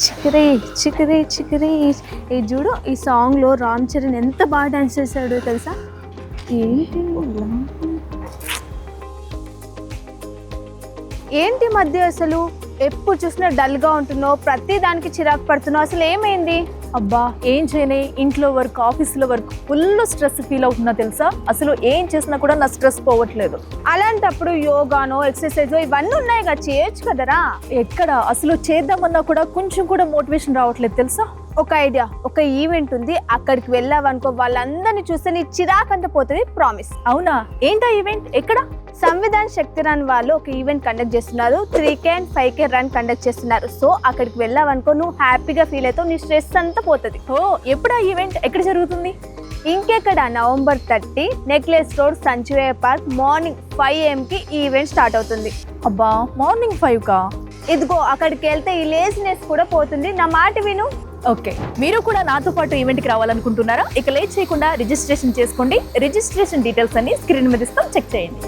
చికరే చికరే చికరే. ఈ చూడు ఈ సాంగ్లో రామ్ చరణ్ ఎంత బాగా డాన్స్ చేశాడో తెలుసా. ఏంటి మధ్య అసలు ఎప్పుడు చూసినా డల్గా ఉంటున్నావు, ప్రతి దానికి చిరాకు పడుతున్నావు, అసలు ఏమైంది? అబ్బా ఏం చేయనే, ఇంట్లో వర్క్ ఆఫీస్లో వర్క్ ఫుల్ స్ట్రెస్ ఫీల్ అవుతున్నా తెలుసా. అసలు ఏం చేసినా కూడా నా స్ట్రెస్ పోవట్లేదు. అలాంటప్పుడు యోగానో ఎక్సర్సైజ్ ఇవన్నీ ఉన్నాయి కదా, చేయొచ్చు కదరా. ఎక్కడ అసలు చేద్దామన్నా కూడా కొంచెం కూడా మోటివేషన్ రావట్లేదు తెలుసా. ఒక ఐడియా, ఒక ఈవెంట్ ఉంది, అక్కడికి వెళ్ళావనుకో వాళ్ళందరినీ చూస్తే నీ చిరాకంత పోతుంది, ప్రామిస్. అవునా, ఏంటా ఈవెంట్, ఎక్కడ? సంవిధాన్ శక్తి రన్ వాళ్ళు ఒక ఈవెంట్ కండక్ట్ చేస్తున్నారు. 3K and 5K run conduct చేస్తున్నారు. సో అక్కడికి వెళ్ళావనుకో నువ్వు హ్యాపీగా ఫీల్ అవుతావు, నీ స్ట్రెస్ అంతా పోతుంది. ఓ ఎప్పుడా ఈవెంట్, ఎక్కడ జరుగుతుంది? ఇంకెక్కడ, November 30 Necklace Road Sanjeevaiah Park morning 5 AM కి ఈ ఈవెంట్ స్టార్ట్ అవుతుంది. అబ్బా మార్నింగ్ 5 కా? ఇదిగో అక్కడికి వెళ్తే ఈ లేజినెస్ కూడా పోతుంది, నా మాట విను. ఓకే, మీరు కూడా నాతో పాటు ఈవెంట్కి రావాలనుకుంటున్నారా? ఇక లేట్ చేయకుండా రిజిస్ట్రేషన్ చేసుకోండి. రిజిస్ట్రేషన్ డీటెయిల్స్ అన్ని స్క్రీన్ మీద ఇస్తాం, చెక్ చేయండి.